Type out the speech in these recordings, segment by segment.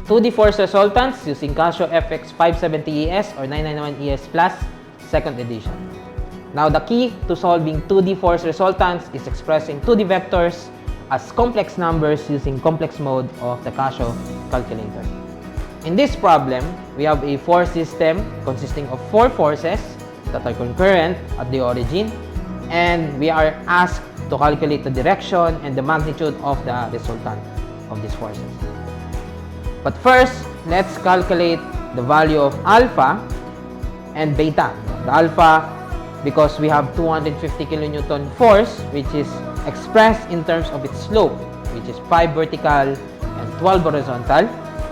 2D force resultants using Casio FX570ES or 991ES Plus, 2nd edition. Now, the key to solving 2D force resultants is expressing 2D vectors as complex numbers using complex mode of the Casio calculator. In this problem, we have a force system consisting of 4 forces that are concurrent at the origin, and we are asked to calculate the direction and the magnitude of the resultant of these forces. But first, let's calculate the value of alpha and beta. The alpha, because we have 250 kilonewton force, which is expressed in terms of its slope, which is 5 vertical and 12 horizontal.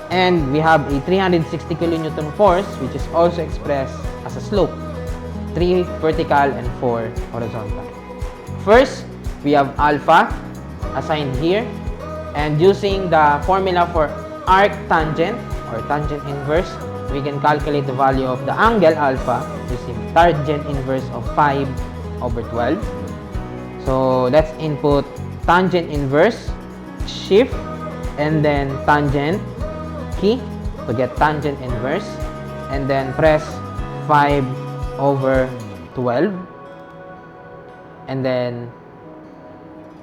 And we have a 360 kilonewton force, which is also expressed as a slope, 3 vertical and 4 horizontal. First, we have alpha assigned here, and using the formula for arc tangent or tangent inverse, we can calculate the value of the angle alpha using tangent inverse of 5 over 12. So let's input tangent inverse, shift, and then tangent key to get tangent inverse, and then press 5 over 12, and then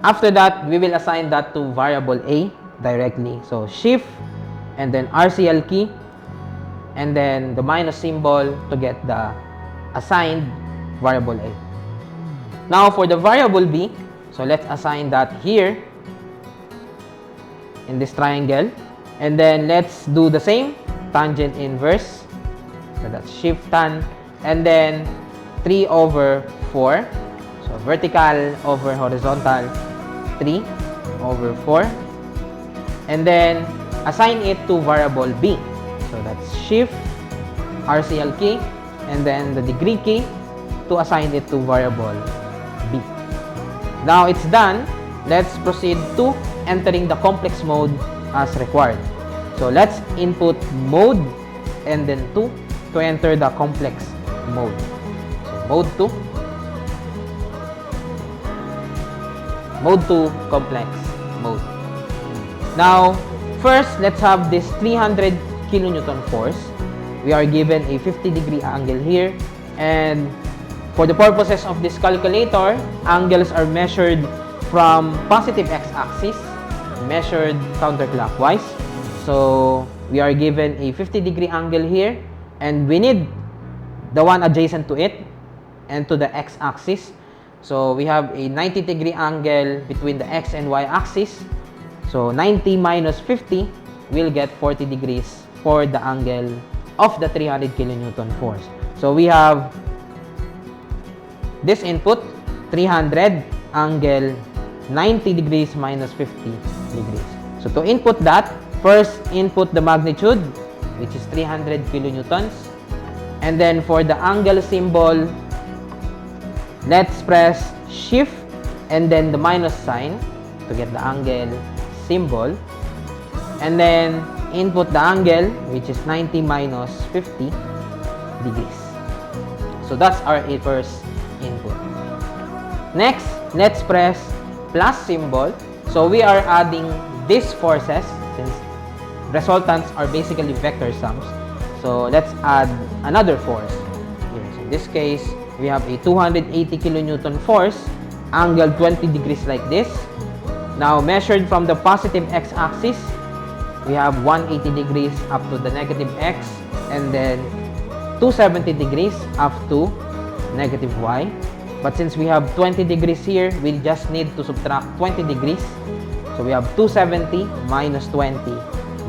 after that we will assign that to variable a directly. So shift and then RCL key and then the minus symbol to get the assigned variable a. Now for the variable b, so let's assign that here in this triangle. And then let's do the same, tangent inverse, so that's shift tan, and then 3 over 4, so vertical over horizontal, 3 over 4, and then assign it to variable b, so that's shift, RCL key, and then the degree key to assign it to variable b. Now it's done, let's proceed to entering the complex mode as required. So let's input mode and then 2 to enter the complex mode. So mode 2. Mode 2, complex mode. Now, first, let's have this 300 kilonewton force. We are given a 50-degree angle here, and for the purposes of this calculator, angles are measured from positive x-axis, measured counterclockwise. So we are given a 50-degree angle here, and we need the one adjacent to it and to the x-axis. So we have a 90-degree angle between the x and y axis. So 90 minus 50 will get 40 degrees for the angle of the 300 kilonewton force. So we have this input, 300 angle 90 degrees minus 50 degrees. So to input that, first input the magnitude, which is 300 kilonewtons. And then for the angle symbol, let's press shift and then the minus sign to get the angle symbol. And then input the angle, which is 90 minus 50 degrees. So that's our first input. Next, let's press plus symbol. So we are adding these forces since resultants are basically vector sums. So let's add another force here. So in this case, we have a 280 kilonewton force, angle 20 degrees like this. Now measured from the positive x-axis, we have 180 degrees up to the negative x, and then 270 degrees up to negative y. But since we have 20 degrees here, we just need to subtract 20 degrees. So we have 270 minus 20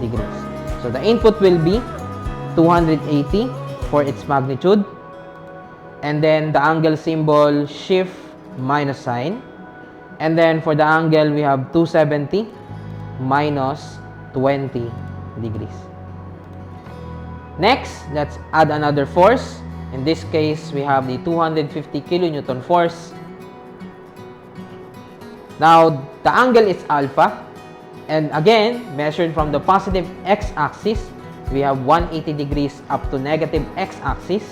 degrees. So the input will be 280 for its magnitude. And then the angle symbol, shift minus sign. And then for the angle, we have 270 minus 20 degrees. Next, let's add another force. In this case, we have the 250 kilonewton force. Now, the angle is alpha. And again, measured from the positive x-axis, we have 180 degrees up to negative x-axis.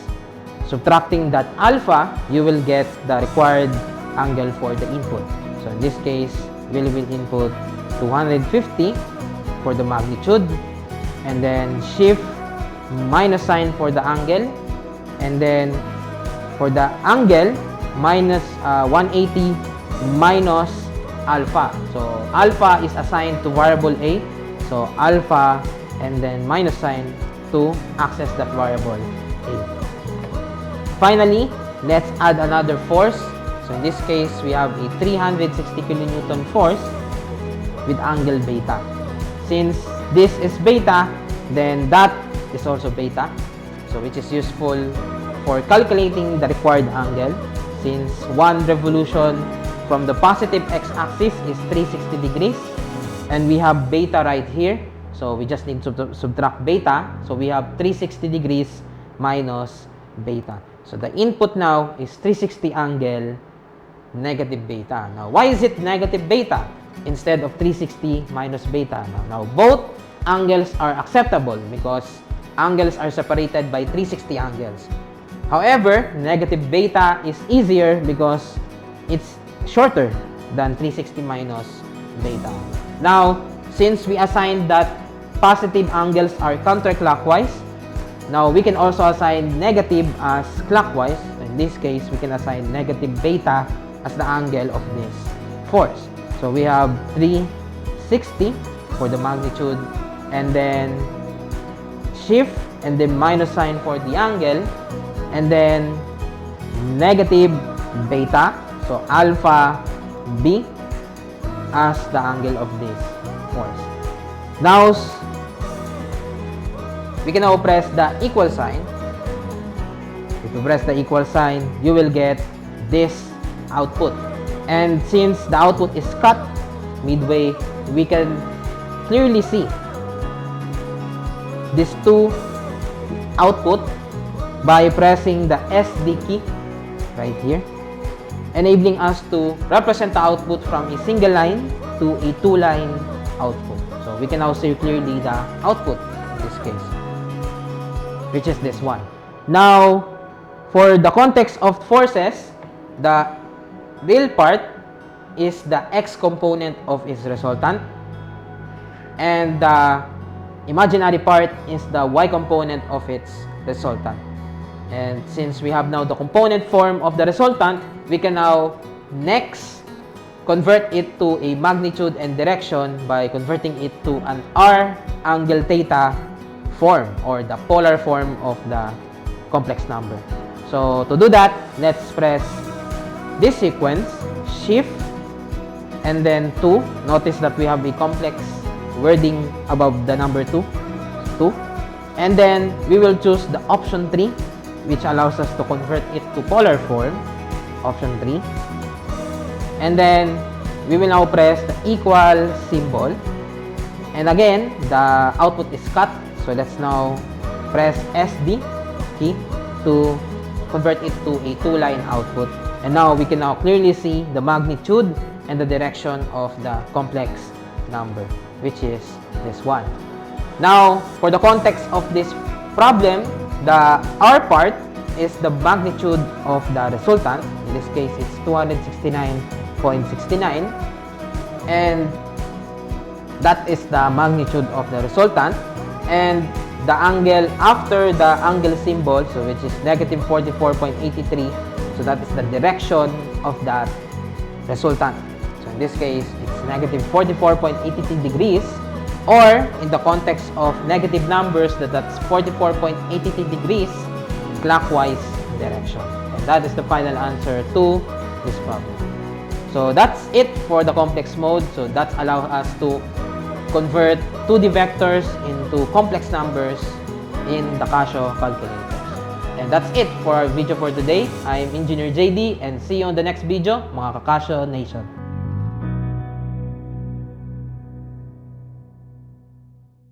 Subtracting that alpha, you will get the required angle for the input. So in this case, we will input 250 for the magnitude, and then shift minus sign for the angle, and then for the angle minus 180 minus alpha. So alpha is assigned to variable A, so alpha and then minus sign to access that variable A. Finally, let's add another force. So in this case, we have a 360 kN force with angle beta. Since this is beta, then that is also beta, so which is useful for calculating the required angle, since one revolution from the positive x-axis is 360 degrees, and we have beta right here, so we just need to subtract beta, so we have 360 degrees minus beta. So the input now is 360 angle negative beta. Now, why is it negative beta instead of 360 minus beta? Now both angles are acceptable because angles are separated by 360 angles. However, negative beta is easier because it's shorter than 360 minus beta. Now, since we assigned that positive angles are counterclockwise, now we can also assign negative as clockwise. In this case, we can assign negative beta as the angle of this force. So we have 360 for the magnitude, and then shift and then minus sign for the angle, and then negative beta, so alpha B as the angle of this force. Now we can now press the equal sign. If you press the equal sign, you will get this output. And since the output is cut midway, we can clearly see these two output by pressing the SD key right here, enabling us to represent the output from a single line to a two-line output. So we can now see clearly the output in this case, which is this one. Now, for the context of forces, the real part is the x component of its resultant, and the imaginary part is the y component of its resultant. And since we have now the component form of the resultant, we can now next convert it to a magnitude and direction by converting it to an r angle theta form, or the polar form of the complex number. So to do that, let's press this sequence, shift and then 2. Notice that we have a complex wording above the number 2, and then we will choose the option 3, which allows us to convert it to polar form, option 3. And then we will now press the equal symbol, and again the output is cut, so let's now press SD key to convert it to a two-line output. And now we can now clearly see the magnitude and the direction of the complex number, which is this one. Now, for the context of this problem, the R part is the magnitude of the resultant. In this case, it's 269.69, and that is the magnitude of the resultant. And the angle after the angle symbol, so which is negative 44.83, so that is the direction of that resultant. So in this case, it's negative 44.83 degrees, or in the context of negative numbers, that's 44.83 degrees clockwise direction. And that is the final answer to this problem. So that's it for the complex mode. So that allows us to convert 2D vectors into complex numbers in the Casio calculators. And that's it for our video for today. I'm Engineer Jaydee, and see you on the next video, mga ka-Casio Nation.